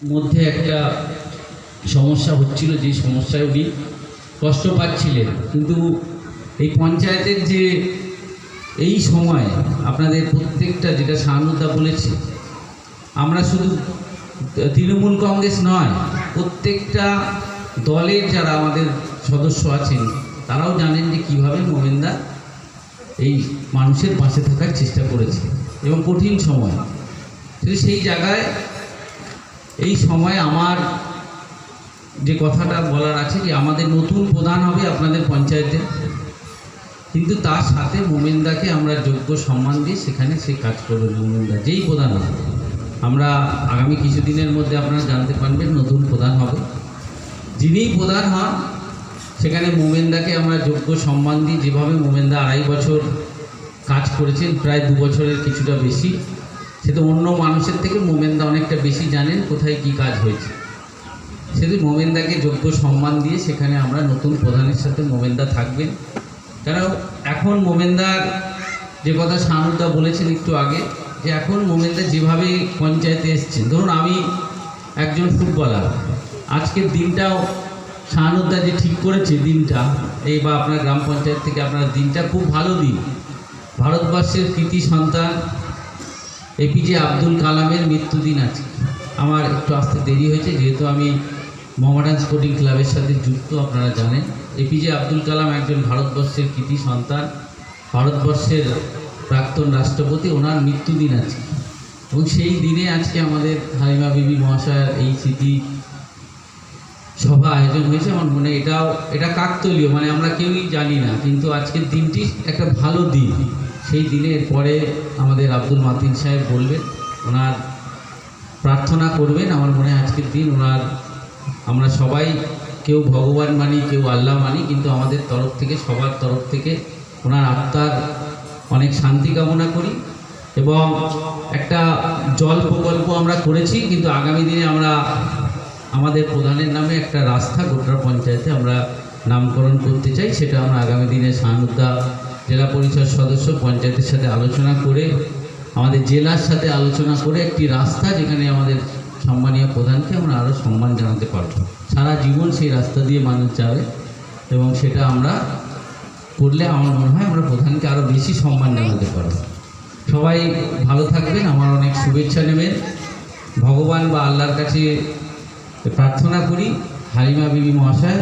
মধ্যে একটা সমস্যা হচ্ছিল, যে সমস্যায় উনি কষ্ট পাচ্ছিলেন। কিন্তু এই পঞ্চায়েতের যে এই সময় আপনাদের প্রত্যেকটা, যেটা শাহানুদ্দা বলেছে, আমরা শুধু তৃণমূল কংগ্রেস নয়, প্রত্যেকটা দলের যারা আমাদের সদস্য আছেন তারাও জানেন যে কীভাবে মোমেনদা এই মানুষের পাশে থাকার চেষ্টা করেছে এবং কঠিন সময়। সেই জায়গায় এই সময় আমার যে কথাটা বলার আছে যে আমাদের নতুন প্রধান হবে আপনাদের পঞ্চায়েতে, কিন্তু তার সাথে মোমেনদাকে আমরা যোগ্য সম্মান দিয়ে সেখানে সে কাজ করবে। মোমেনদা যেই প্রধান হবে, আমরা আগামী কিছুদিনের মধ্যে আপনারা জানতে পারবেন নতুন প্রধান হবে। যিনিই প্রধান হন সেখানে মোমেনদাকে আমরা যোগ্য সম্মান দিই। যেভাবে মোমেনদা 2.5 বছর কাজ করেছেন, প্রায় 2 বছরের কিছুটা বেশি, সে তো অন্য মানুষের থেকে মোমেনদা অনেকটা বেশি জানেন কোথায় কি কাজ হয়েছে। সেটি মোমেনদাকে যোগ্য সম্মান দিয়ে সেখানে আমরা নতুন প্রধানের সাথে মোমেনদা থাকবেন। কারণ এখন মোমেনদার যে কথা শাহানুদ্দা বলেছেন একটু আগে, যে এখন মোমেনদা যেভাবে পঞ্চায়েতে এসছেন, ধরুন আমি একজন ফুটবলার, আজকের দিনটাও শাহানুদ্দা যে ঠিক করেছে দিনটা, এই বা আপনার গ্রাম পঞ্চায়েত থেকে আপনার দিনটা খুব ভালো দিন। ভারতবর্ষের কৃতি সন্তান এপিজে আব্দুল কালামের মৃত্যুদিন আছে। আমার একটু আসতে দেরি হয়েছে, যেহেতু আমি মোহামেডান স্পোর্টিং ক্লাবের সাথে যুক্ত, আপনারা জানেন। এপিজে আব্দুল কালাম একজন ভারতবর্ষের কৃতি সন্তান, ভারতবর্ষের প্রাক্তন রাষ্ট্রপতি, ওনার মৃত্যুদিন আছে। এবং সেই দিনে আজকে আমাদের হালিমা বিবি মহাশয়ের এই স্মৃতি সভা আয়োজন হয়েছে। আমার মনে এটা কাকতলীয়, মানে আমরা কেউই জানি না, কিন্তু আজকের দিনটি একটা ভালো দিন। সেই দিনের পরে আমাদের আব্দুল মাতিন সাহেব বলবেন, ওনার প্রার্থনা করবেন। আমার মনে হয় আজকের দিন ওনার, আমরা সবাই কেউ ভগবান মানি, কেউ আল্লাহ মানি, কিন্তু আমাদের তরফ থেকে, সবার তরফ থেকে ওনার আত্মার অনেক শান্তি কামনা করি। এবং একটা জল প্রকল্প আমরা করেছি, কিন্তু আগামী দিনে আমরা আমাদের প্রধানের নামে একটা রাস্তা গোটা পঞ্চায়েতে আমরা নামকরণ করতে চাই। সেটা আমরা আগামী দিনে শাহানুদ্দা জেলা পরিষদ সদস্য পঞ্চায়েতের সাথে আলোচনা করে, আমাদের জেলার সাথে আলোচনা করে একটি রাস্তা, যেখানে আমাদের সম্মানীয় প্রধানকে আমরা আরও সম্মান জানাতে পারব। সারা জীবন সেই রাস্তা দিয়ে মানুষ যাবে, এবং সেটা আমরা করলে আমার মনে হয় আমরা প্রধানকে আরও বেশি সম্মান জানাতে পারব। সবাই ভালো থাকবেন, আমার অনেক শুভেচ্ছা নেবেন। ভগবান বা আল্লাহর কাছে প্রার্থনা করি হালিমা বিবি মহাশয়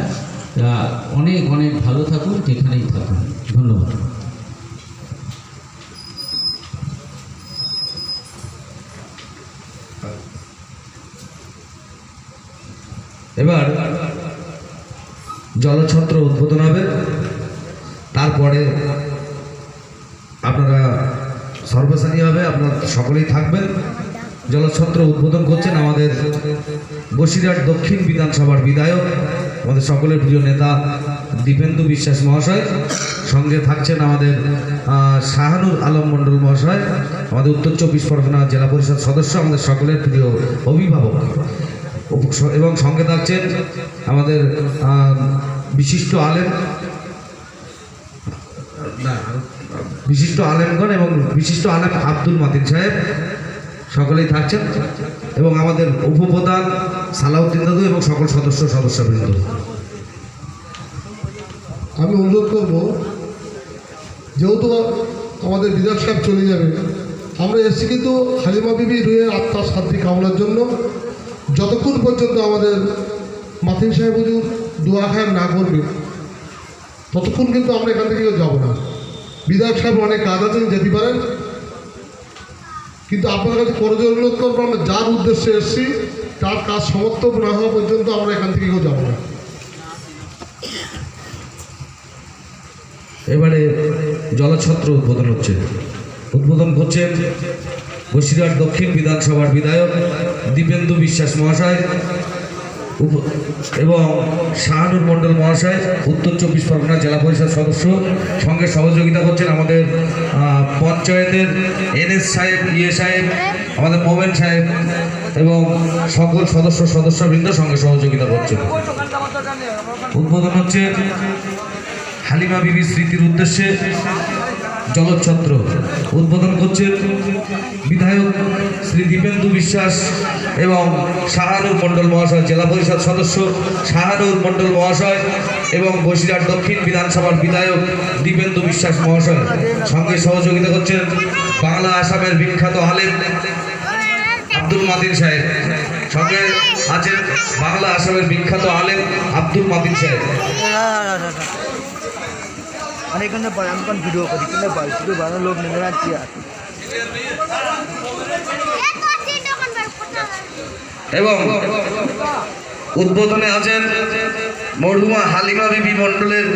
অনেক অনেক ভালো থাকুন, যেখানেই থাকুন। ধন্যবাদ। এবার জলছত্র উদ্বোধন হবে, তারপরে আপনারা সর্বসানী হবে, আপনারা সকলেই থাকবেন। জলছত্র উদ্বোধন করছেন আমাদের বসিরহাট দক্ষিণ বিধানসভার বিধায়ক, আমাদের সকলের প্রিয় নেতা দীপেন্দু বিশ্বাস মহাশয়। সঙ্গে থাকছেন আমাদের শাহানুর আলম মণ্ডল মহাশয়, আমাদের উত্তর 24 পরগনা জেলা পরিষদ সদস্য, আমাদের সকলের প্রিয় অভিভাবক। এবং সঙ্গে থাকছেন আমাদের বিশিষ্ট আলেমগণ এবং বিশিষ্ট আলেম আব্দুল মাতিন সাহেব, সকলেই থাকছেন। এবং আমাদের উপপ্রধান সালাউদ্দিন দাদু এবং সকল সদস্যবৃন্দ। আমি অনুরোধ করব, যেহেতু আমাদের বিধায়ক সাহেব চলে যাবে, আমরা এসেছি কিন্তু হালিমা বিবি রুহের আত্মার শান্তি কামনার জন্য। যতক্ষণ পর্যন্ত আমাদের মাতিন সাহেব হুজুর দোয়া খায়ের না করবে, ততক্ষণ কিন্তু আমরা এখান থেকে যাব না। বিধায়ক সাহেব অনেক কাজ আছেন, যেতে পারেন, কিন্তু আপনার কাছে করজোর অনুরোধ করবো, আমরা যার উদ্দেশ্যে এসেছি তার কাজ সমাপ্ত না হওয়া পর্যন্ত আমরা এখান থেকে কেউ যাবো না। এবারে জলছত্র উদ্বোধন করছেন বসিরহাট দক্ষিণ বিধানসভার বিধায়ক দীপেন্দু বিশ্বাস মহাশয় এবং শাহানুর মণ্ডল মহাশয়, উত্তর 24 পরগনা জেলা পরিষদ সদস্য। সঙ্গে সহযোগিতা করছেন আমাদের পঞ্চায়েতের NS সাহেব, ইয়ে সাহেব, আমাদের মোমেন সাহেব এবং সকল সদস্যবৃন্দ সঙ্গে সহযোগিতা করছেন। উদ্বোধন হচ্ছে হালিমা বিবির স্মৃতির উদ্দেশ্যে জলচ্ছত্র উদ্বোধন করছেন বিধায়ক শ্রী দীপেন্দু বিশ্বাস এবং শাহানুর মণ্ডল মহাশয়, জেলা পরিষদ সদস্য শাহানুর মণ্ডল মহাশয় এবং বসিরহাট দক্ষিণ বিধানসভার বিধায়ক দীপেন্দু বিশ্বাস মহাশয়। সঙ্গে সহযোগিতা করছেন বাংলা আসামের বিখ্যাত আলেম আব্দুল মাতিন সাহেব। সঙ্গে আছেন বাংলা আসামের বিখ্যাত আলেম আব্দুল মাতিন সাহেব। এখানে আমি কোন ভিডিও করি কিন্তু ভিডিও বানানোর লোক নেই রাখছি আর এবং উদ্বোধনে আছেন মরহুমা হালিমা বিবি মণ্ডলের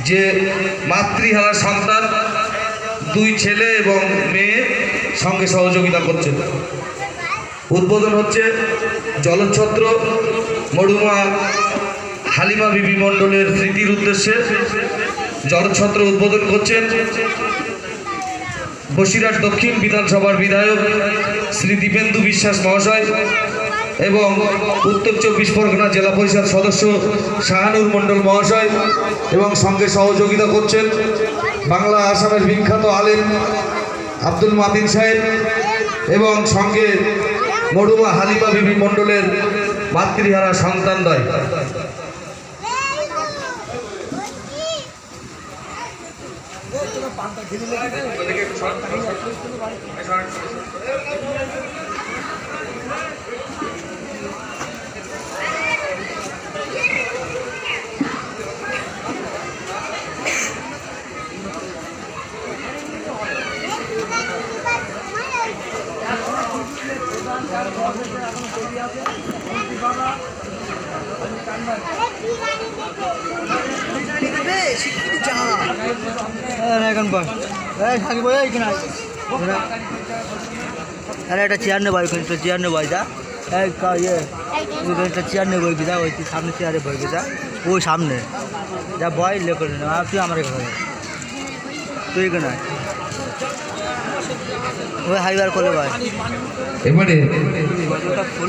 যে মাতৃহারা সন্তান, 2 ছেলে এবং মেয়ে সঙ্গে সহযোগিতা করছেন। উদ্বোধন হচ্ছে জলচ্ছত্র মরহুমা হালিমা বিবি মণ্ডলের স্মৃতির উদ্দেশ্যে। জলচ্ছত্র উদ্বোধন করছেন বসিরহাট দক্ষিণ বিধানসভার বিধায়ক শ্রী দীপেন্দু বিশ্বাস মহাশয় এবং উত্তর 24 পরগনা জেলা পরিষদ সদস্য শাহানুর মণ্ডল মহাশয় এবং সঙ্গে সহযোগিতা করছেন বাংলা আসামের বিখ্যাত আলেম আব্দুল মাতিন সাহেব এবং সঙ্গে মরহুমা হালিমা বিবি মণ্ডলের মাতৃহারা সন্তানদ্বয়। এখন বল থাকি বই এখানে আরে একটা চেয়ার নেবো ওইখানে তো চেয়ার নেবো যা ইয়ে একটা চেয়ার নেবো ওই বিধা ওই সামনে চেয়ারে বই যা ওই সামনে যা বয় লে করে না তুই আমার এখানে তুই এখানে ওই হাইবার করে ভাই। এবারে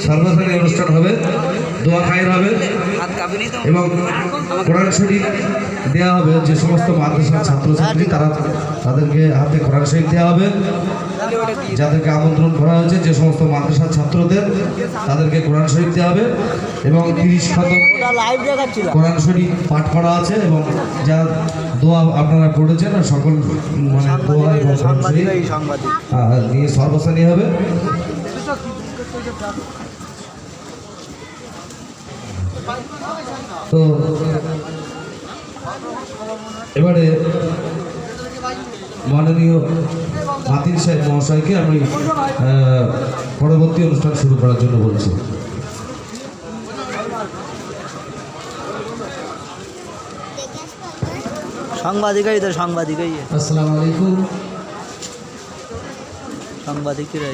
সার্বজনীন অনুষ্ঠান হবে, দোয়া খায়ের হবে এবং কোরআন শরীফ দেওয়া হবে। যে সমস্ত মাদ্রাসার ছাত্রছাত্রী তাদেরকে হাতে কোরআন শরীফ দেওয়া হবে। যাদেরকে আমন্ত্রণ করা হয়েছে যে সমস্ত মাদ্রাসার ছাত্রদের তাদেরকে কোরআন শরীফ দেওয়া হবে এবং 30 খতম কোরআন শরীফ পাঠ করা আছে এবং যা দোয়া আপনারা পড়েছেন সকল মানে দোয়া এবং কোরআন শরীফ নিয়ে সর্বসানী হবে। তো এবারে মাননীয় মাতিন সাহেব মহাশয়কে আমি পরবর্তী অনুষ্ঠান শুরু করার জন্য বলছি। সাংবাদিকই তো সাংবাদিকই আসসালামু আলাইকুম। সাংবাদিকরা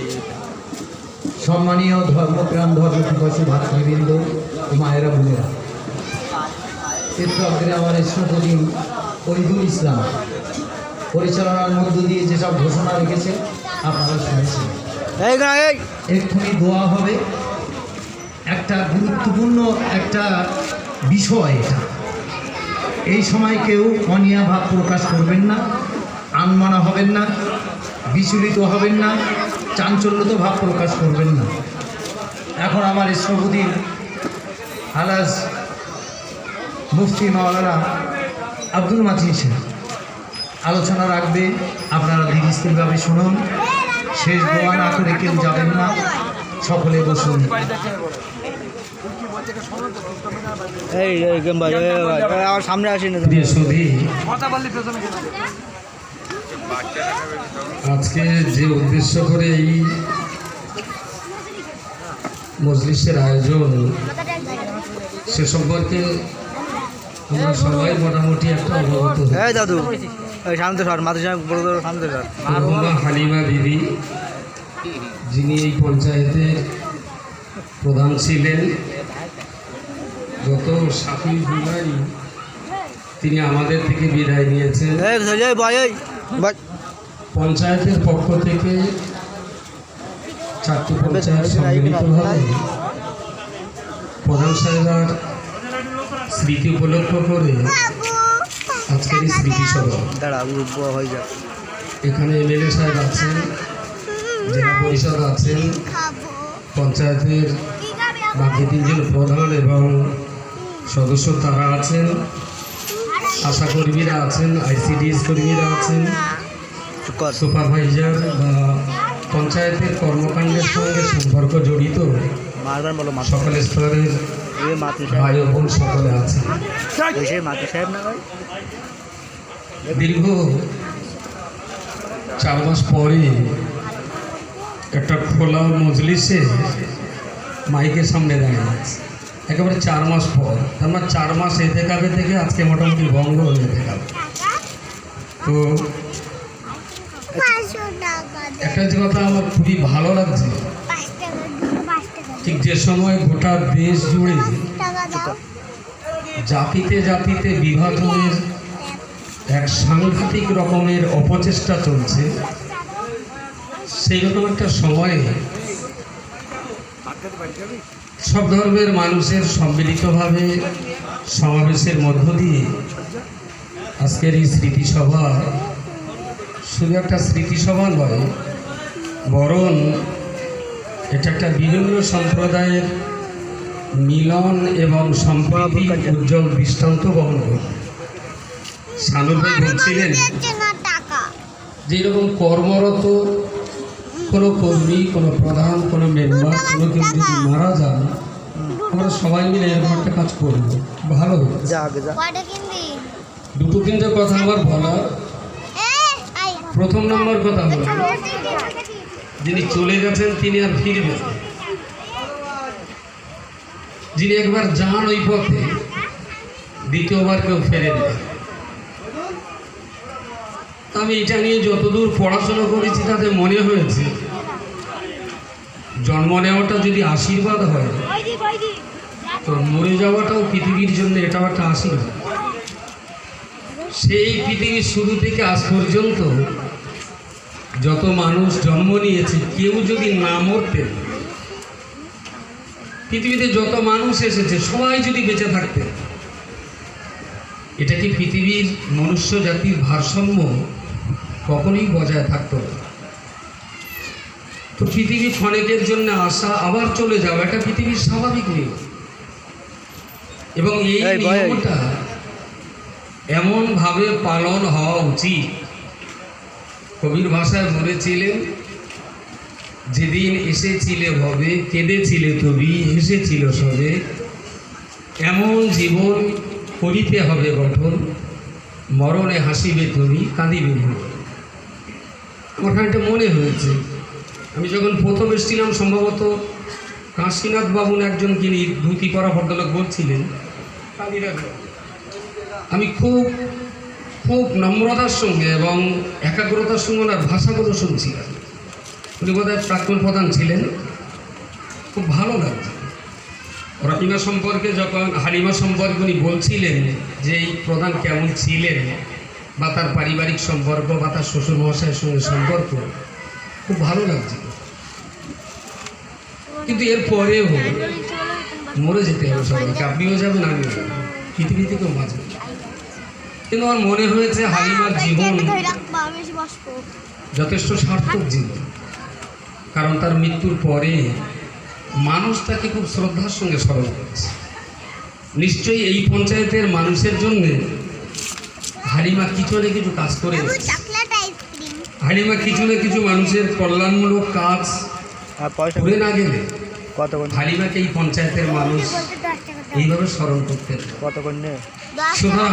সম্মানীয় ধর্মপ্রাণ ধর্মপিপাসী ভাতৃবৃন্দ ও মায়েরা বোনেরা, চিত্রগ্রে আমার ইষ্টপতি ওহিদুল ইসলাম পরিচালনার মধ্য দিয়ে যেসব ঘোষণা রেখেছে আপনারা শুনেছেন। এক্ষুনি দোয়া হবে। একটা গুরুত্বপূর্ণ একটা বিষয় এটা। এই সময় কেউ অনীহা ভাব প্রকাশ করবেন না, আনমানা হবেন না, বিচলিত হবেন না, চাঞ্চল্যত ভাব প্রকাশ করবেন না। এখন আমার ইষ্টপতি আলাজ মুফতি মাওলানা আব্দুল মাতিন সাহেব আলোচনা রাখবে। আপনারা ধীরস্থিরভাবে শুনুন, শেষ দোয়া না করে কেউ যাবেন না, সকলে বসুন। সামনে আসি না আজকে যে উদ্দেশ্য করে এই মজলিসের আয়োজন সে সম্পর্কে আমরা সবাই মোটামুটি একটা অবগত। দাদু শান্ত স্যার মাথা শান্ত স্যার মরহুমা হালিমা বিবি, যিনি এই পঞ্চায়েতের প্রধান ছিলেন, গত 7ই জুলাই তিনি আমাদের থেকে বিদায় নিয়েছেন। পঞ্চায়েতের পক্ষ থেকে 4টি পঞ্চায়েত সম্মিলিতভাবে প্রধান সাহেবের স্মৃতি উপলক্ষ করে আজকের এই স্মৃতিসভা। দাঁড়া হয়ে যাক। এখানে এমএলএ সাহেব আছেন, জেলা পরিষদ আছেন, পঞ্চায়েতের বাকি 3 জন প্রধান এবং সদস্য তারা আছেন, আশা কর্মীরা আছেন, আইসিডিএস কর্মীরা আছেন, সুপারভাইজার বা পঞ্চায়েতের কর্মকাণ্ডের সঙ্গে সম্পর্ক জড়িত মারবার বলো সকল স্তরের মাতৃ ভাই ও বোন সকলে আছেন। মাতৃ সাহেব না ভাই? দীর্ঘ 4 মাস পরে একটা খোলা মজলিসে মাইকের সামনে দাঁড়িয়ে আছে, একেবারে 4 মাস পর। তার মানে 4 মাস এতে কাবে থেকে আজকে মোটামুটি ভঙ্গ হয়ে যেতে কাবে। তো একটা যে কথা আমার খুবই ভালো লাগছে, ঠিক যে সময় গোটা দেশ জুড়ে জাতিতে জাতিতে বিভাজনের এক সাংঘাতিক রকমের অপচেষ্টা চলছে, সেই রকম একটা সময়ে সব ধর্মের মানুষের সম্মিলিতভাবে সমাবেশের মধ্য দিয়ে আজকের এই স্মৃতিসভা শুধু একটা স্মৃতিসভা নয়, বরং এটা একটা বিভিন্ন সম্প্রদায়ের মিলন এবং সম্প্রীতির উজ্জ্বল দৃষ্টান্ত বহন করে। সানুর ভাই বলছিলেন যেরকম কর্মরত কোনো কর্মী, কোনো প্রধান, কোনো মেম্বার, কোনো কেউ যদি মারা যান, আমরা সবাই মিলে এরকম একটা কাজ করব, ভালো হবে। 2-3টে কথা আমার বলা। প্রথম নম্বর কথা হলো, যিনি চলে গেছেন তিনি আর ফিরবেন। যিনি একবার যান ওই পথে, দ্বিতীয়বার কেউ ফেরে দেবে। আমি এটা নিয়ে যতদূর পড়াশোনা করেছি তাতে মনে হয়েছে, জন্ম নেওয়াটা যদি আশীর্বাদ হয়, তো মরে যাওয়াটাও পৃথিবীর জন্য এটাও একটা আশীর্বাদ। সেই পৃথিবীর শুরু থেকে আজ পর্যন্ত যত মানুষ জন্ম নিয়েছে, কেউ যদি না মরতেন, পৃথিবীতে যত মানুষ এসেছে সবাই যদি বেঁচে থাকতেন, এটা কি পৃথিবীর মনুষ্য জাতির ভারসাম্য কখনোই বজায় থাকতো না। তো পৃথিবী ক্ষণিকের জন্য আসা আবার চলে যাওয়া, এটা পৃথিবীর স্বাভাবিক নিয়ম। এবং এই নিয়মটা এমনভাবে পালন হওয়া উচিত। কবির ভাষায় বলেছিলেন, যেদিন এসেছিলে ভবে, কেঁদেছিলে তবি, হেসেছিল সবে, এমন জীবন করিতে হবে গঠন, মরণে হাসিবে তুমি, কাঁদিবে ভুল। আমার খানিকটা মনে হয়েছে, আমি যখন প্রথম এসেছিলাম, সম্ভবত কাশীনাথ বাবুন একজন যিনি ধুতি পরা ভদ্রলোক বলছিলেন, আমি খুব খুব নম্রতার সঙ্গে এবং একাগ্রতার সঙ্গে ওনার ভাষাগুলো শুনছিলাম। উনি বোধহয় প্রাক্তন প্রধান ছিলেন, খুব ভালো লাগছে। রহিমা সম্পর্কে যখন, হালিমা সম্পর্কে উনি বলছিলেন যে এই প্রধান কেমন ছিলেন, বা তার পারিবারিক সম্পর্ক, বা তার শ্বশুর মহাশয়ের সঙ্গে সম্পর্ক, খুব ভালো লাগছিল। কিন্তু এর পরেও মরে যেতে হবে সবাইকে, আপনিও যাবেন, আমিও যাবেন, পৃথিবী থেকেও বাঁচবেন। কিন্তু আমার মনে হয়েছে হালিমার জীবন যথেষ্ট সার্থক জীবন, কারণ তার মৃত্যুর পরে মানুষ তাকে খুব শ্রদ্ধার সঙ্গে স্মরণ করেছে। নিশ্চয়ই এই পঞ্চায়েতের মানুষের জন্য হালিমা কিছু না কিছু কাজ করে, হালিমা কিছু না কিছু মানুষের কল্যাণমূলক কাজ করে না গেলে হালিমাকে এই পঞ্চায়েতের মানুষ এইভাবে স্মরণ করতেন। সুতরাং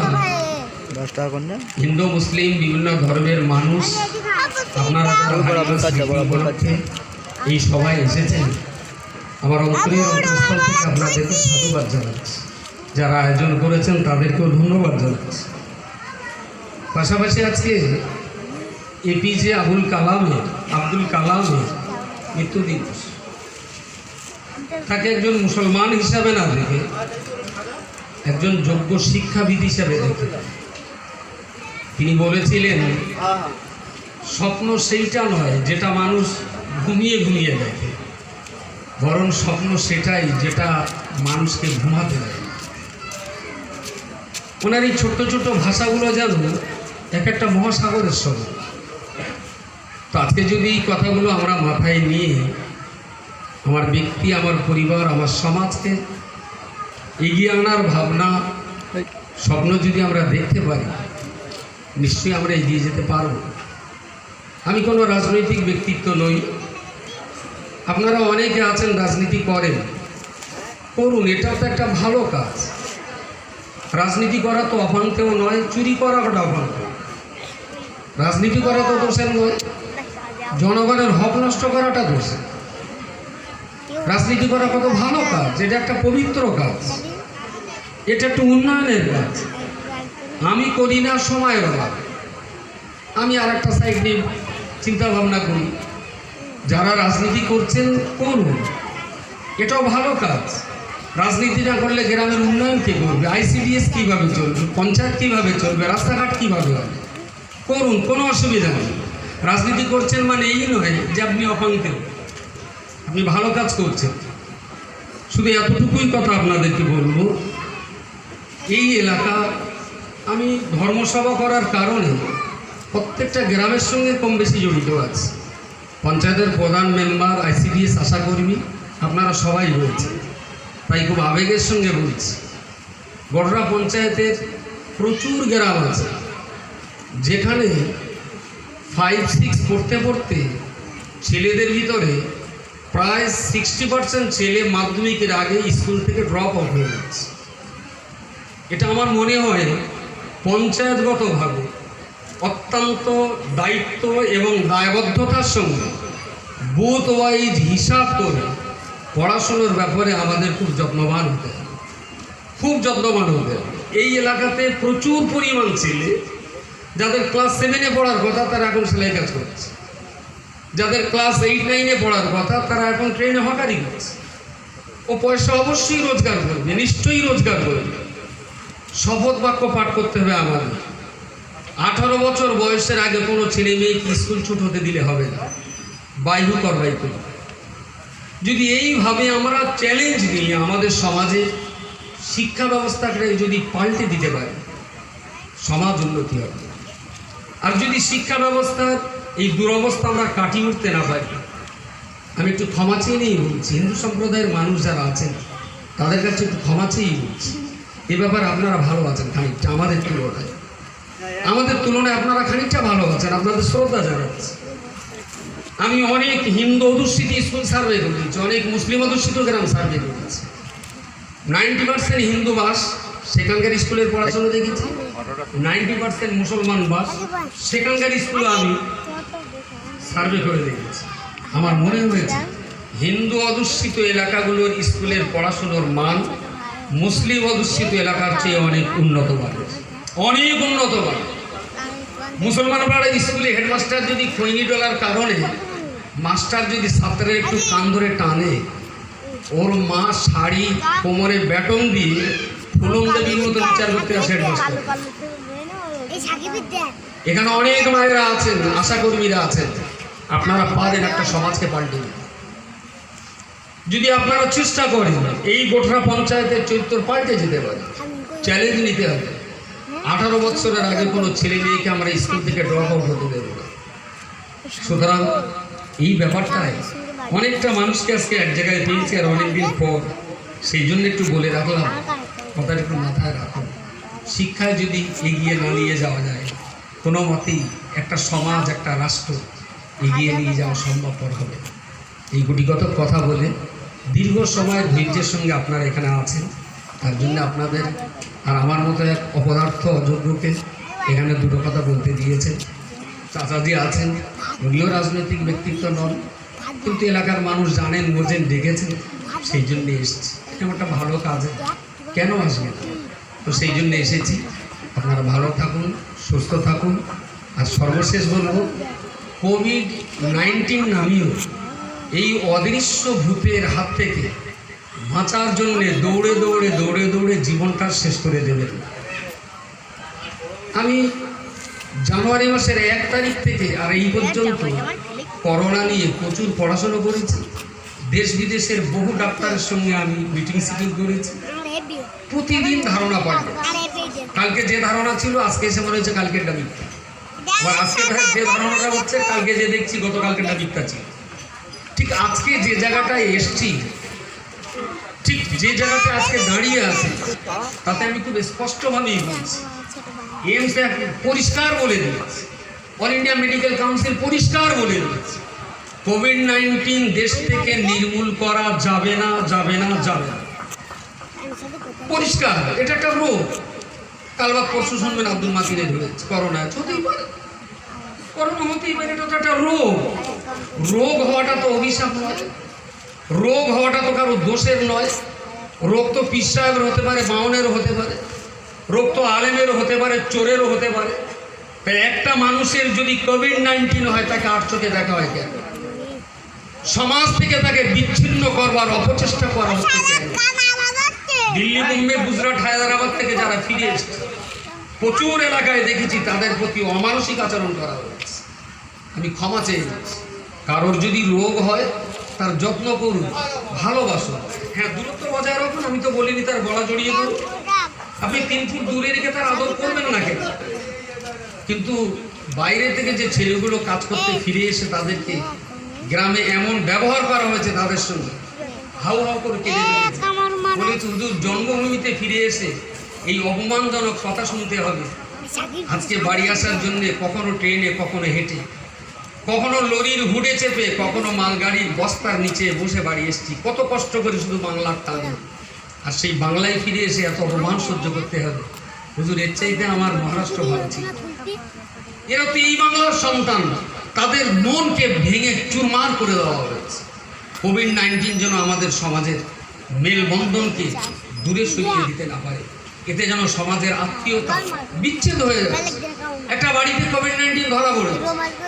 হিন্দু মুসলিম বিভিন্ন ধর্মের মানুষ আপনারা এই সভায় এসেছেন, আমার অন্তরের অন্তঃস্থল থেকে আপনাদেরকে সাধুবাদ জানাচ্ছি। যারা আয়োজন করেছেন তাদেরকেও ধন্যবাদ জানাচ্ছি। পাশাপাশি আজকে এপিজে আব্দুল কালামের মৃত্যু দিবস। তাকে একজন মুসলমান হিসাবে না দেখে, একজন যোগ্য শিক্ষাবিদ হিসাবে দেখে তিনি বলেছিলেন, স্বপ্ন সেইটা নয় যেটা মানুষ ঘুমিয়ে ঘুমিয়ে দেখে, বরং স্বপ্ন সেটাই যেটা মানুষকে ঘুমাতে দেয়। ওনার এই ছোট্ট ছোট্ট ভাষাগুলো যেন এক একটা মহাসাগরের সমান। তো আজকে যদি এই কথাগুলো আমরা মাথায় নিয়ে আমার ব্যক্তি, আমার পরিবার, আমার সমাজকে এগিয়ে আনার ভাবনা, স্বপ্ন যদি আমরা দেখতে পারি, নিশ্চয়ই আমরা এগিয়ে যেতে পারব। আমি কোনো রাজনৈতিক ব্যক্তিত্ব নই। আপনারা অনেকে আছেন রাজনীতি করেন, করুন, এটাও তো একটা ভালো কাজ। রাজনীতি করা তো অভান্তেও নয়, চুরি করাটা অভান্ত। রাজনীতি করা তো দোষের নয়, জনগণের হক নষ্ট করাটা দোষের। রাজনীতি করা কত ভালো কাজ, এটা একটা পবিত্র কাজ, এটা একটা উন্নয়নের কাজ। আমি করি না সময়ের অভাব। আমি আর একটা সাইড নিয়ে চিন্তা ভাবনা করি, যারা রাজনীতি করছেন করুন, এটাও ভালো কাজ। রাজনীতি না করলে গ্রামের উন্নয়ন কে করবে? আইসিডিএস কীভাবে চলবে? পঞ্চায়েত কীভাবে চলবে? রাস্তাঘাট কীভাবে হবে? করুন, কোনো অসুবিধা নেই। রাজনীতি করছেন মানে এই নয় যে আপনি অপাঙ্কেও, আপনি ভালো কাজ করছেন। শুধু এতটুকুই কথা আপনাদেরকে বলবো, এই এলাকা আমি ধর্মসভা করার কারণে প্রত্যেকটা গ্রামের সঙ্গে কম বেশি জড়িত আছে। পঞ্চায়েতের প্রধান, মেম্বার, আইসিডিএস, আশাকর্মী আপনারা সবাই রয়েছে, তাই খুব আবেগের সঙ্গে বলছি। গড়রা পঞ্চায়েতের প্রচুর গ্রাম আছে যেখানে 5-6 পড়তে পড়তে ছেলেদের ভিতরে প্রায় 60% ছেলে মাধ্যমিকের আগে স্কুল থেকে ড্রপ আউট হয়ে যাচ্ছে। এটা আমার মনে হয় পঞ্চায়েতগতভাবে অত্যন্ত দায়িত্ব এবং দায়বদ্ধতার সঙ্গে বুথ ওয়াইজ হিসাব করে পড়াশুনোর ব্যাপারে আমাদের খুব যত্নবান হতে হবে, খুব যত্নবান হতে হবে। এই এলাকাতে প্রচুর পরিমাণ ছেলে যাদের ক্লাস 7-এ পড়ার কথা তারা এখন সেলাই কাজ করছে, যাদের ক্লাস 8-9-এ পড়ার কথা তারা এখন ট্রেনে হকারি করছে। ও পয়সা অবশ্যই রোজগার করবে, নিশ্চয়ই রোজগার করবে। শপথ বাক্য পাঠ করতে হবে আমাদের। 18 বছর বয়সের আগে কোনো ছেলে মেয়েকে স্কুল ছুট হতে দিলে হবে না, বাইহু করবাই করবে। যদি এইভাবে আমরা চ্যালেঞ্জ নিয়ে আমাদের সমাজে শিক্ষা ব্যবস্থাকে যদি পাল্টে দিতে পারি, সমাজ উন্নতি হবে। আর যদি শিক্ষা ব্যবস্থার এই দুরবস্থা আমরা কাটিয়ে উঠতে না পারি, আমি একটু ক্ষমা চেয়ে নিয়েই বলছি, হিন্দু সম্প্রদায়ের মানুষ যারা আছেন তাদের কাছে একটু ক্ষমা চেয়েই বলছি। এ ব্যাপারে আপনারা ভালো আছেন খানিকটা, আমাদের তুলনায় আপনারা খানিকটা ভালো আছেন, আপনাদের শ্রদ্ধা জানাচ্ছি। আমি অনেক হিন্দু অধ্যুষিত স্কুল সার্ভে করেছি, অনেক মুসলিম অধ্যুষিত গ্রাম সার্ভে করেছি। 90% হিন্দু বাস, সেখানকার স্কুলের পড়াশোনা দেখেছি। 90% মুসলমান বাস, সেখানকার স্কুলে আমি সার্ভে করে দেখেছি। আমার মনে হয়েছে হিন্দু অধ্যুষিত এলাকাগুলোর স্কুলের পড়াশুনোর মান মুসলিম অধ্যুষিত এলাকার চেয়ে অনেক উন্নত মানের, অনেক উন্নত মানের। মুসলমান পাড়ার স্কুলে হেডমাস্টার যদি খৈনি ডলার কারণে মাস্টার যদি ছাত্রের একটু কান ধরে টানে, ওর মা শাড়ি কোমরে ব্যাটন দিয়ে ফুলন দেবীর মতো বিচার করতে আসে হেডমাস্টার। এখানে অনেক মায়েরা আছেন, আশাকর্মীরা আছেন, আপনারা পারেন একটা সমাজকে পাল্টে দিতে। যদি আপনারা চেষ্টা করেন এই গোঠরা পঞ্চায়েতের চরিত্র পাল্টে যেতে পারে। চ্যালেঞ্জ নিতে হবে। 18 বছরের আগে কোনো ছেলে মেয়েকে আমরা স্কুল থেকে ড্রপ আউট হতে দেব না। সুতরাং এই ব্যাপারটায় অনেকটা মানুষকে আজকে এক জায়গায় পেয়েছি আর অনেকদিন পর, সেই জন্য একটু বলে রাখলাম, কথাটা একটু মাথায় রাখুন। শিক্ষায় যদি এগিয়ে না নিয়ে যাওয়া যায়, কোনো মতেই একটা সমাজ, একটা রাষ্ট্র এগিয়ে নিয়ে যাওয়া সম্ভবপর হবে। এই গুটিগত কথা বলে দীর্ঘ সময় ধৈর্যের সঙ্গে আপনারা এখানে আছেন, তার জন্য আপনাদের আর আমার মতো এক অপদার্থ অযোগ্যকে এখানে দুটো কথা বলতে দিয়েছেন। চাচাজি আছেন, উনিও রাজনৈতিক ব্যক্তিত্ব নন, কিন্তু এলাকার মানুষ জানেন, বোঝেন, ডেকেছেন, সেই জন্যে এসেছি। এটা একটা ভালো কাজে কেন আসবে না, তো সেই জন্য এসেছি। আপনারা ভালো থাকুন, সুস্থ থাকুন। আর সর্বশেষ বলব, কোভিড-19 নামীয় এই অদৃশ্য ভূতের হাত থেকে বাঁচার জন্যে দৌড়ে দৌড়ে দৌড়ে দৌড়ে জীবনটা শেষ করে দেবেন। আমি জানুয়ারি মাসের 1 তারিখ থেকে আর এই পর্যন্ত করোনা নিয়ে প্রচুর পড়াশোনা করেছি। দেশ বিদেশের বহু ডাক্তারের সঙ্গে আমি মিটিং সিটিং করেছি। প্রতিদিন ধারণা পাই, কালকে যে ধারণা ছিল আজকে এসে মনে হচ্ছে কালকেরটা মিথ্যা, আবার আজকে যে ধারণাটা হচ্ছে কালকে যে দেখছি গতকালকেরটা মিথ্যা ছিল। ঠিক আজকে যে জায়গাটায় এসছি, ঠিক যে জায়গাতে আজকে দাঁড়িয়ে আছে, তাতে আমি খুব স্পষ্টভাবেই বলছি, এইমস পরিষ্কার বলে দিয়েছে, অল ইন্ডিয়া মেডিকেল কাউন্সিল পরিষ্কার বলে দিয়েছে, কোভিড-19 দেশ থেকে নির্মূল করা যাবে না, যাবে না, যাবে না, পরিষ্কার। এটা একটা রোগ, কাল বা পরশু শুনবেন আব্দুল মাকিনে ধরেছে করোনা, হতেই পারে, করোনা হতেই পারে, এটা তো একটা রোগ। রোগ হওয়াটা তো অভিশাপ নয়, রোগ হওয়াটা তো কারো দোষের নয়। রোগ তো পীর সাহেবের হতে পারে, বাউনেরও হতে পারে, রোগ তো আলেমেরও হতে পারে, চোরেরও হতে পারে। তাই একটা মানুষের যদি কোভিড-19 হয় তাকে আর চোখে দেখা হয় কেন? সমাজ থেকে তাকে বিচ্ছিন্ন করবার অপচেষ্টা করা হচ্ছে কেন? দিল্লি, মুম্বাই, গুজরাট, হায়দ্রাবাদ থেকে যারা ফিরে এসছে, প্রচুর এলাকায় দেখেছি তাদের প্রতি অমানসিক আচরণ করা হয়েছে। আমি ক্ষমা চেয়ে নিচ্ছি। কারোর যদি রোগ হয় তার যত্ন করুন, ভালোবাসুন, হ্যাঁ দূরত্ব বজায় রাখুন, আমি তো বলিনি তার গলা জড়িয়ে ধরুন, আপনি 3 ফুট দূরে রেখে তার আদর করবেন না কেন? কিন্তু বাইরে থেকে যে ছেলেগুলো কাজ করতে ফিরে এসে তাদেরকে গ্রামে এমন ব্যবহার করা হয়েছে, তাদের সঙ্গে হাউ হাউ করে কেঁদে বলে শুধু জন্মভূমিতে ফিরে এসে এই অপমানজনক কথা শুনতে হবে। আজকে বাড়ি আসার জন্য কখনো ট্রেনে, কখনো হেঁটে, কখনো লরির হুডে চেপে, কখনো মালগাড়ির বস্তার নিচে বসে বাড়ি এসেছি, কত কষ্ট করে শুধু বাংলার টানে, আর সেই বাংলায় ফিরে এসে এত অপমান সহ্য করতে হবে। হুজুর এর চাইতে আমার মহারাষ্ট্র ভালো ছিল। এরা তো এই বাংলার সন্তান, তাদের মনকে ভেঙে চুরমার করে দেওয়া হয়েছে। কোভিড-19 যেন আমাদের সমাজের মেলবন্ধনকে দূরে সরিয়ে দিতে না পারে, এতে যেন সমাজের আত্মীয়তা বিচ্ছেদ হয়ে যাচ্ছে। একটা বাড়িতে কোভিড-19 ধরা পড়ে,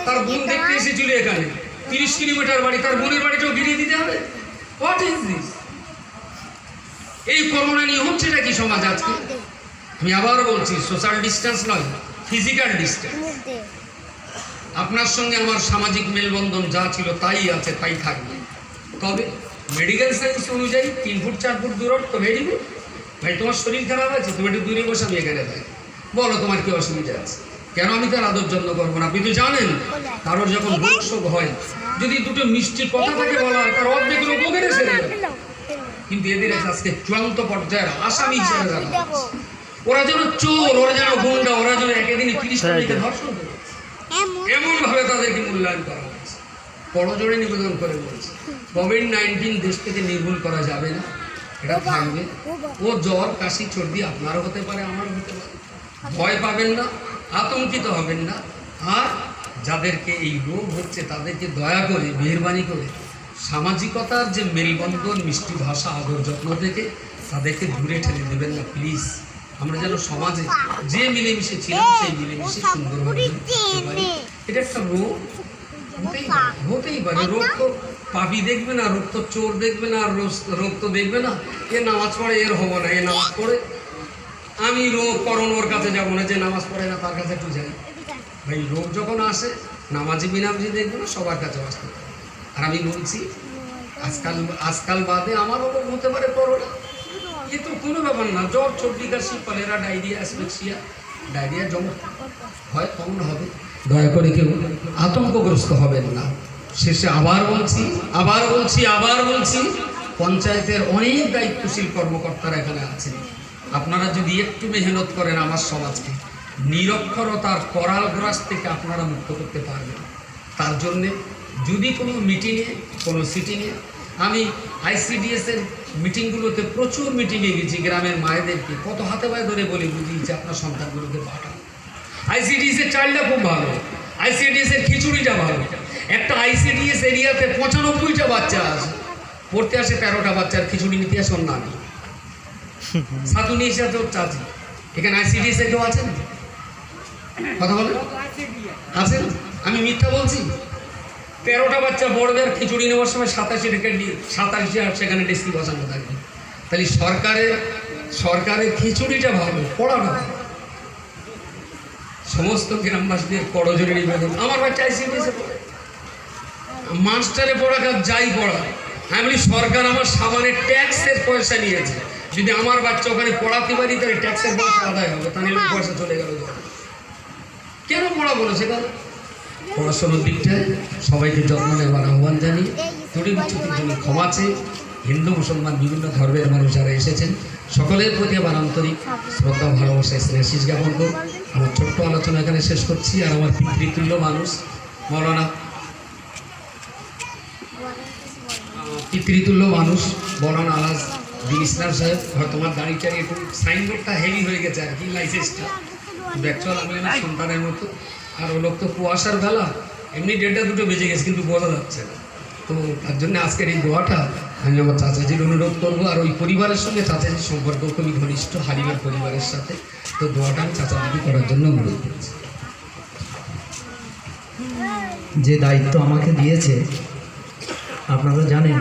তার বোন দেখতে এসেছিল এখানে, 30 কিলোমিটার বাড়ি, তার বোনের বাড়িটাও ঘিরিয়ে দিতে হবে। What is this? এই করোনা নিয়ে হচ্ছে নাকি সমাজ আজকে? আমি আবার বলছি, সোশ্যাল ডিস্টেন্স নয়, ফিজিক্যাল ডিস্টেন্স। আপনার সঙ্গে আমার সামাজিক মেলবন্ধন যা ছিল তাই আছে, তাই থাকবে। তবে মেডিকেল সায়েন্স অনুযায়ী 3 ফুট 4 ফুট দূরত্ব ভেরি গুড। ভাই তোমার শরীর খারাপ আছে, তুমি একটু দূরে বসে, আমি এখানে থাকি, বলো তোমার কি অসুবিধা আছে, কেন আমি তার আদর যত্ন করবো না? আপনি তো জানেন কারোর যখন রোগ শোক হয়, যদি দুটো মিষ্টি কথা থাকে বলা হয়, তার অর্ধেক রোগ ওখানে সেরে যাবে। কিন্তু এদের আজকে চূড়ান্ত পর্যায়ের আসামি হিসেবে রাখা হচ্ছে। ওরা যেন চোর, ওরা যেন গুন্ডা, ওরা যেন একদিনে 30 জনকে ধর্ষণ করে, এমন ভাবে তাদেরকে মূল্যায়ন করা হয়েছে। করজোড়ে নিবেদন করে বলছে, কোভিড-19 দেশ থেকে নির্মূল করা যাবে না, এটা থাকবে। ও জ্বর, কাশি, সর্দি আপনারও হতে পারে, আমারও হতে পারে। ভয় পাবেন না, আতঙ্কিত হবেন না। আর যাদেরকে এই রোগ হচ্ছে তাদেরকে দয়া করে, মেহরবানি করে সামাজিকতার যে মেলবন্ধন, মিষ্টি ভাষা, আদর যত্ন থেকে তাদেরকে দূরে ঠেলে দেবেন না প্লিজ। আমরা যেন সমাজে যে মিলেমিশে ছিলাম সেই মিলেমিশে সুন্দরভাবে থাকতে পারি। এটা একটা রোগ, হতেই পারে। রোগ তো পাপি দেখবে না, রোগ তো চোর দেখবে না, আর রোগ তো দেখবে না এ নামাজ পড়ে এর হবো না, এ নামাজ পড়ে আমি রোগ করণ ওর কাছে যাবো না, যে নামাজ পড়ে না তার কাছে একটু যাই। ভাই রোগ যখন আসে নামাজি বিনামাজি দেখবে না, সবার কাছে আসতে পারে। আর আমি বলছি আজকাল বাদে আমারও রোগ হতে পারে করোনা, এ তো কোনো ব্যাপার না। জ্বর, সর্দি, কাশি, কলেরা, ডায়রিয়া, অ্যাসফিক্সিয়া, ডায়রিয়া যেমন হয় তেমন হবে। দয়া করে কেউ আতঙ্কগ্রস্ত হবেন না। শেষে আবার বলছি পঞ্চায়েতের অনেক দায়িত্বশীল কর্মকর্তারা এখানে আছেন। আপনারা যদি একটু মেহনত করেন আমার সমাজকে নিরক্ষরতার করাল গ্রাস থেকে আপনারা মুক্ত করতে পারবেন। তার জন্যে যদি কোনো মিটিংয়ে, কোনো সিটিংয়ে, আমি আইসিডিএসের মিটিংগুলোতে প্রচুর মিটিংয়ে গেছি, গ্রামের মায়েদেরকে কত হাতে পায়ে ধরে বলে বুঝিয়েছি আপনার সন্তানগুলোকে পাঠান। আইসিডিএসের চালটা খুব ভালো, আইসিডিএসের খিচুড়িটা ভালো। একটা আইসিডিএস এরিয়াতে 95টা বাচ্চা আছে, পড়তে আসে 13টা বাচ্চার খিচুড়ি নিতে আসে অন্য আমি সাতুনি এসে আছে ওর চাচি। এখানে আইসিডিএস কেউ আছেন? কথা বলেন, আছেন? আমি মিথ্যা বলছি? 13টা বাচ্চা পড়বে আর খিচুড়ি নেওয়ার সময় 87 সেখানে ডেস্কি বসানো থাকবে। তাহলে সরকারের খিচুড়িটা ভালো, পড়াটা ভালো। সমস্ত গ্রামবাসীদের করজোড়ে নিবেদন, আমার বাচ্চা আইসিডিএসে পড়ে, মাস্টারে পড়া কাজ যাই পড়া, আমি বলি সরকার আমার সাবানের ট্যাক্সের পয়সা নিয়েছে, যদি আমার বাচ্চা ওখানে পড়াতে পারি তাহলে ট্যাক্সের পয়সা আদায় হবে, তাহলে পয়সা চলে গেল। কেন পড়াবো না সেটা? পড়াশোনার দিকটায় সবাইকে যত্ন নেওয়ার আহ্বান জানি, ত্রুটি বিচ্যুতির জন্য ক্ষমা চেয়ে হিন্দু মুসলমান বিভিন্ন ধর্মের মানুষ যারা এসেছেন সকলের প্রতি আমার আন্তরিক শ্রদ্ধা ভালোবাসা স্নেহ জ্ঞাপন করব। আমার ছোট্ট আলোচনা এখানে শেষ করছি। আর আমার পিতৃতুল্য মানুষ মৌলানা, পিতৃতুল্য মানুষ মৌলানা আলাজ দিন ইসলাম সাহেব, হয়তো তোমার দাঁড়িয়ে একটু সাইনবোর্ডটা হেভি হয়ে গেছে আর কি, লাইসেন্সটা অ্যাকচুয়াল আমি না সন্তানের মতো। আর ও লোক তো কুয়াশার বেলা, এমনি 1:30-2 বেজে গেছে কিন্তু বোঝা যাচ্ছে না। তো তার জন্য আজকের এই দোয়াটা আমি আমার চাচাজির অনুরোধ করবো। আর ওই পরিবারের সঙ্গে চাচাজির সম্পর্ক খুবই ঘনিষ্ঠ, হালিমার পরিবারের সাথে। তো দোয়াটা আমি চাচাজিকে করার জন্য অনুরোধ করছি। যে দায়িত্ব আমাকে দিয়েছে, আপনারা জানেন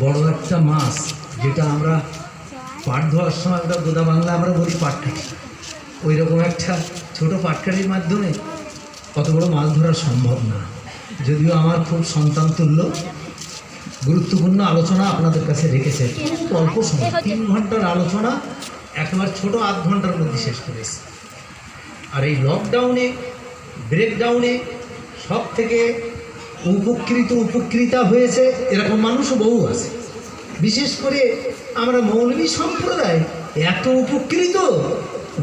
বড় একটা মাছ যেটা আমরা পাট ধোয়ার সময় আমরা গোদা বাংলা আমরা বলি পাটকাঠি, ওই রকম একটা ছোটো পাটকাঠির মাধ্যমে কত বড় মাছ ধরা সম্ভব না। যদিও আমার খুব সন্তান তুল্য গুরুত্বপূর্ণ আলোচনা আপনাদের কাছে রেখেছে, খুব অল্প সময় 3 ঘন্টার আলোচনা একেবারে ছোটো 8 ঘন্টার মধ্যে শেষ করেছে। আর এই লকডাউনে ব্রেকডাউনে সব থেকে উপকৃতা হয়েছে এরকম মানুষও বহু আছে। বিশেষ করে আমরা মৌলভী সম্প্রদায় এত উপকৃত,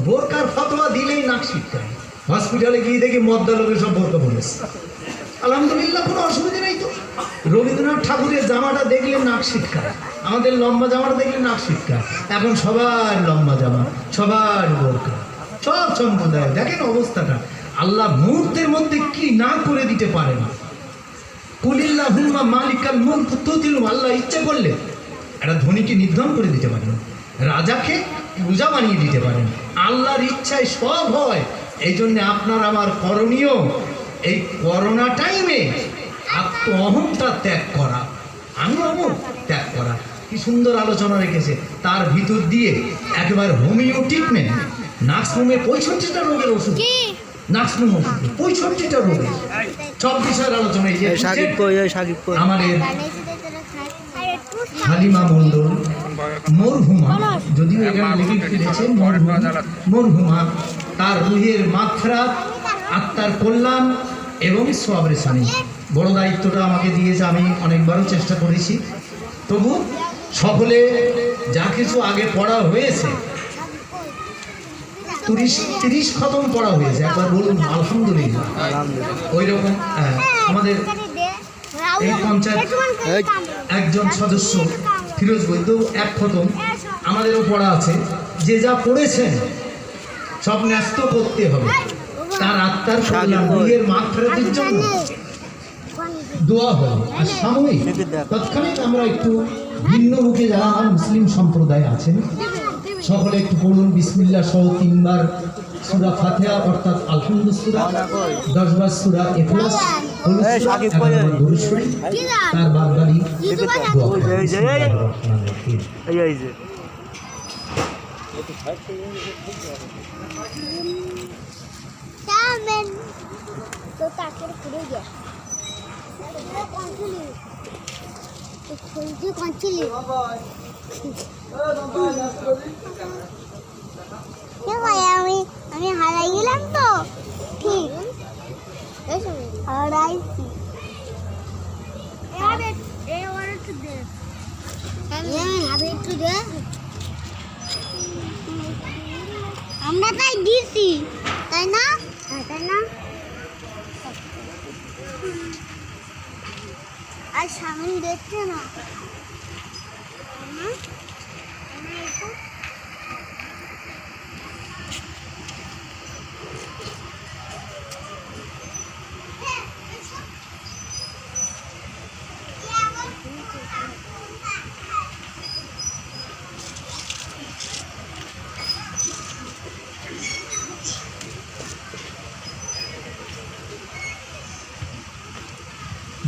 বোরকার ফতোয়া দিলেই নাক শিটকায়। হসপিটালে গিয়ে দেখি মদ্দা লোকের সব বোরকা বলেছে, আলহামদুলিল্লাহ কোনো অসুবিধা নেই। তো রবীন্দ্রনাথ ঠাকুরের জামাটা দেখলে নাক শিটকায়, আমাদের লম্বা জামাটা দেখলে নাক শিটকায়। এখন সবার লম্বা জামা, সবার বোরকা, সব সম্প্রদায়। দেখেন অবস্থাটা, আল্লাহ মুহূর্তের মধ্যে কি না করে দিতে পারে না। কুলিল্লাহুম্মা মালিকাল মুলক তুতিল, আল্লাহ ইচ্ছে করলে একটা ধনীকে নিধন করে দিতে পারেন, রাজাকে পূজা বানিয়ে দিতে পারেন। আল্লাহর ইচ্ছায় সব হয়। এই জন্যে আপনার আমার করণীয় এই করোনা টাইমে আত্ম অহংটা ত্যাগ করা, আমি অহং ত্যাগ করা। কি সুন্দর আলোচনা রেখেছে। তার ভিতর দিয়ে একেবারে হোমিও ট্রিটমেন্ট, নার্সিংহোমে 65টা রোগের ওষুধ, নার্সিংহোম ওষুধ 65টা রোগের সব বিষয়ের আলোচনা। এই যে আমাদের হালিমা মণ্ডল মরহুমা, যদিও এখানে লিখিত ফিরেছে মরহুমা, তার রুহের মাগফিরাত, আত্মার কল্যাণ এবং সওয়াবের সানি। বড় দায়িত্বটা আমাকে দিয়েছে, আমি অনেকবারও চেষ্টা করেছি। তবু সকলে যা কিছু আগে পড়া হয়েছে 30 খতম পড়া হয়েছে, একবার বলুন আলহামদুলিল্লাহ। ওই রকম আমাদের এই পঞ্চায়েত একজন সদস্য ফিরোজ বৈদ্য 1 খতম আমাদেরও পড়া আছে। যে যা পড়েছেন সব ন্যস্ত করতে হবে, তার আত্মার কল্যাণ, রুহের মাগফিরাতের জন্য দোয়া হবে। আর সাময়িক তৎক্ষণিক আমরা একটু ভিন্ন মুখে যারা মুসলিম সম্প্রদায় আছেন সকলে একটু পড়ুন বিসমিল্লাহ সহ 3 বার সূরা ফাতিহা অর্থাৎ আলহামদুলিল্লাহ সূরা, 10 বার সূরা ইখলাস, দুরূদ শরীফ, তার বাদবাকি আমি হারাই গেলাম তো, ঠিক হারাইছি। আমরা তাই দিছি, তাই না? তাই না? আর সামনে দেখছে না।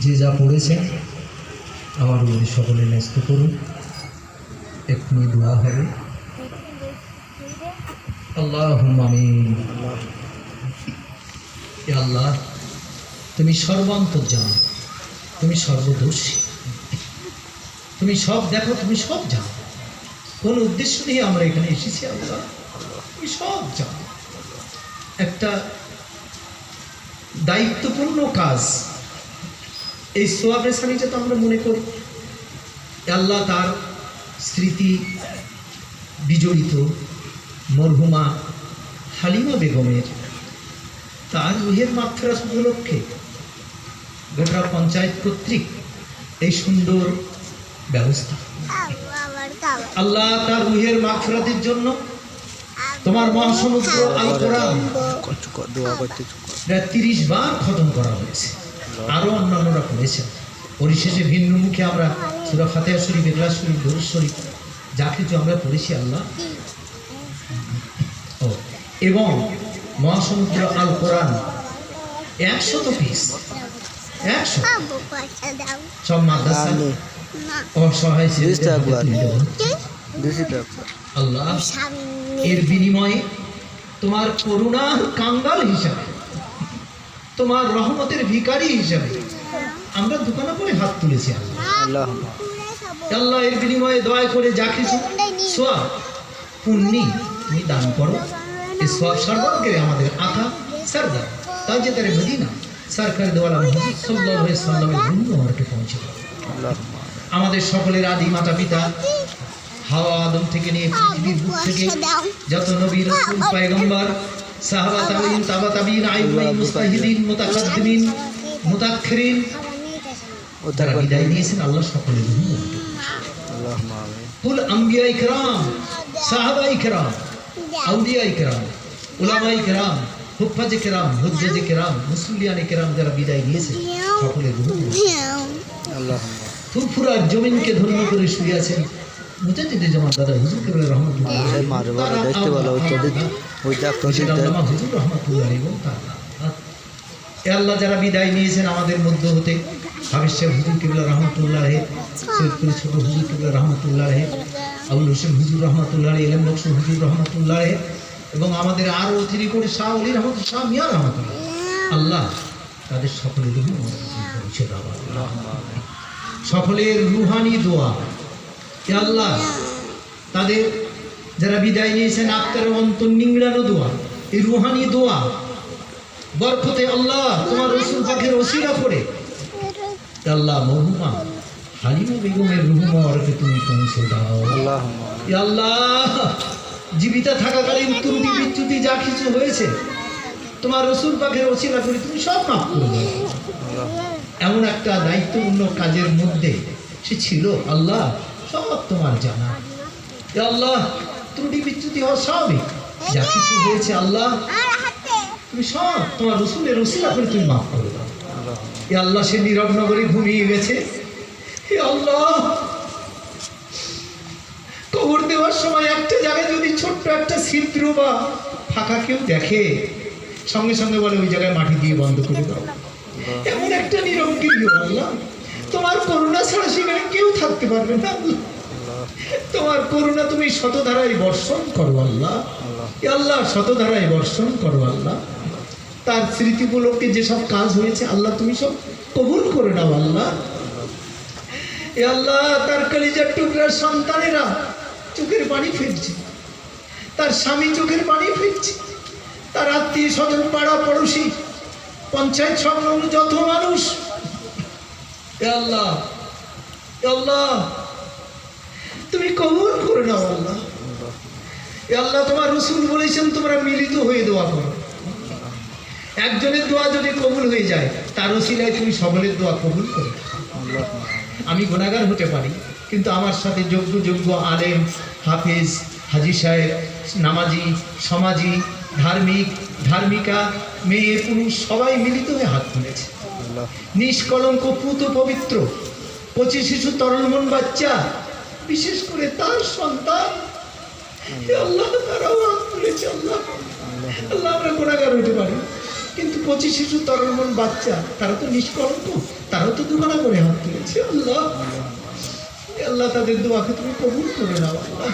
যে যা পড়েছেন আমার বলি সকলে ন্যস্ত করুন, এক্ষুনি দোয়া হবে। আল্লাহুম্মা আমিন। হে আল্লাহ, তুমি সর্বান্তর্যামী, তুমি সর্বদর্শী, তুমি সব দেখো, তুমি সব জানো। কোন উদ্দেশ্য নিয়ে আমরা এখানে এসেছি আল্লাহ তুমি সব জানো। একটা দায়িত্বপূর্ণ কাজ, এই সোয়াবের সানিটা তো আমরা মনে করি আল্লাহ তার স্মৃতি বিজড়িত মরহুমা হালিমা বেগমের তার রুহের মাত্রা উপলক্ষে গোটা পঞ্চায়েত কর্তৃক এই সুন্দর ব্যবস্থা। আল্লাহ তার রুহের মাগফিরাতের জন্য তোমার মহাসমুদ্র আল কোরআন প্রায় 30 বার খতম করা হয়েছে, আরো অন্যান্যরা করেছেন। পরিশেষে ভিন্ন মুখে আমরা সূরা ফাতিহা শরীফ, ইখলাস শরীফ, দরুদ শরীফ যা কিছু আমরা পড়েছি আল্লাহ, এবং মহাসমুদ্র আল কোরআন 100 পিস, 100 সব মাদ্রাসা অসহায় আল্লাহ এর বিনিময়ে তোমার করুণার কাঙ্গাল হিসাবে, তোমার রহমতের ভিখারি হিসাবে আমরা দোকানে করে হাত তুলেছি আল্লাহ। আল্লাহ এর বিনিময়ে দয়া করে যা কিছু সোয়াব পুণ্যি তুমি দান করো। এই সোয়াব সর্বকে আমাদের আকা সরদার তাজদার মদিনা সরকার দোয়ালা মুহাম্মদ সাল্লাল্লাহু আলাইহি ওয়াসাল্লামের রুহে পৌঁছে দাও। আমাদের সকলের আদি মাতা পিতা হাওয়া আদম থেকে নিয়ে পৃথিবীর বুক থেকে যত নবী রাসূল পয়গম্বর সাহাবা তাবিঈন তাবা তাবিঈন আইম্মায়ে মুজতাহিদিন মুতাকাদ্দিমিন মুতাআখিরিন যারা বিদায় নিয়েছেন আল্লাহ সকলের রুহে আল্লাহুম্মা আমিন। কুল আম্বিয়া ইকরাম, সাহাবা ইকরাম, আউলিয়া ইকরাম, উলামা ইকরাম, হুফাজ ইকরাম, হুজ্জাজ ইকরাম, মুসল্লিয়ান ইকরাম যারা বিদায় নিয়েছেন সকলের রুহে আল্লাহুম্মা। ফুরফুরার জমিনকে ধন্য করে শুয়ে আছেন মুজাদ্দিদ জামাত দাদা হুজুর কেবলা রহমাতুল্লাহ আলাইহি মারে বড় দেখতে ভালো হচ্ছে ওই দেখ আল্লামা হুজুর রহমাতুল্লাহ আলাইহি এ আল্লাহ যারা বিদায় নিয়েছেন আমাদের মধ্য হতে হাফিজ সাহেব হুজুর কেবলা রহমাতুল্লাহ আলাইহি, সৈয়দপুর ছোট হুজুর কেবলা রহমাতুল্লাহ আলাইহি, আবুল হোসেন হুজুর রহমাতুল্লাহ আলাইহি, এলম বক্স হুজুর রহমাতুল্লাহ আলাইহি, এবং আমাদের আরো অতিথি করে শাহ আলী রহমত শাহ মিয়া রহমাতুল্লাহ আল্লাহ তাদের সকলের পৌঁছে দাও আল্লাহ। সকলের রুহানি দোয়া এ আল্লাহ তাদের যারা বিদায় নিয়েছেন আত্মার অন্তর নিংড়ানো দোয়া, এই রুহানি দোয়া বরকতে আল্লাহ তোমার রাসূল পাকের ওসিলা করে আল্লাহ মরহুমা হালিমা বেগমের রুহ মুবারকে তুমি পৌঁছে দাও আল্লাহ। এ আল্লাহ জীবিত থাকাকালীন ত্রুটি বিচ্যুতি যা কিছু হয়েছে তোমার রাসূল পাকের ওসিলা করে তুমি সব মাফ করে দাও। এমন একটা দায়িত্বপূর্ণ কাজের মধ্যে সে ছিল আল্লাহ, সব তোমার জানা। আল্লাহ ত্রুটি বিচ্যুতি হওয়া স্বাভাবিক, যা কিছু হয়েছে আল্লাহ তুমি সব তোমার রসুলের ওসিলা করে তুমি মাফ করে দাও। আল্লাহ সে নীরব নগরে ঘুমিয়ে গেছে, হে আল্লাহ কবর দেওয়ার সময় একটা জায়গায় যদি ছোট্ট একটা ছিদ্র বা ফাঁকা কেউ দেখে সঙ্গে সঙ্গে বলে ওই জায়গায় মাটি দিয়ে বন্ধ করে দাও। এমন একটা নীরব গৃহ আল্লাহ, তোমার করুণা ছাড়া সেখানে কেউ থাকতে পারবে না। তোমার করুণা তুমি শতধারায় বর্ষণ করো আল্লাহ। আল্লাহ শতধারায় বর্ষণ করো আল্লাহ। তার স্মৃতি উপলক্ষে যেসব কাজ হয়েছে আল্লাহ তুমি সব কবুল করে নাও আল্লাহ। এ আল্লাহ তার কলিজার টুকরার সন্তানেরা চোখের পানি ফেলছে, তার স্বামী চোখের পানি ফেলছে, তার আত্মীয় স্বজন পাড়া পড়োশি পঞ্চায়েত সংলগ্ন যত মানুষ এ আল্লাহ, এ আল্লাহ তুমি কবুল করে নাও আল্লাহ। এ আল্লাহ তোমার রাসূল বলেছেন তোমরা মিলিত হয়ে দোয়া করো, একজনের দোয়া যদি কবুল হয়ে যায় তার ওসিলায় তুমি সকলের দোয়া কবুল করো। আমি গুনাহগার হতে পারি, কিন্তু আমার সাথে যোগ্য যোগ্য আলেম হাফেজ হাজি সাহেব নামাজি সমাজি ধার্মিক ধার্মিকা মেয়ে পুরুষ সবাই মিলিত হয়ে হাত তুলেছে। নিষ্কলঙ্ক পুত পবিত্র 25 শিশু তরল মন বাচ্চা, বিশেষ করে তার সন্তান আল্লাহ তারাও হাত তুলেছে আল্লাহ। আল্লাহ আমরা গুনাহগার হতে পারি, কিন্তু 25 শিশু তরল মন বাচ্চা তারা তো নিষ্কলঙ্ক, তারাও তো দুগুণা করে হাত তুলেছে আল্লাহ। আল্লাহ তাদের দোয়াকে তুমি কবুল করে নাও আল্লাহ।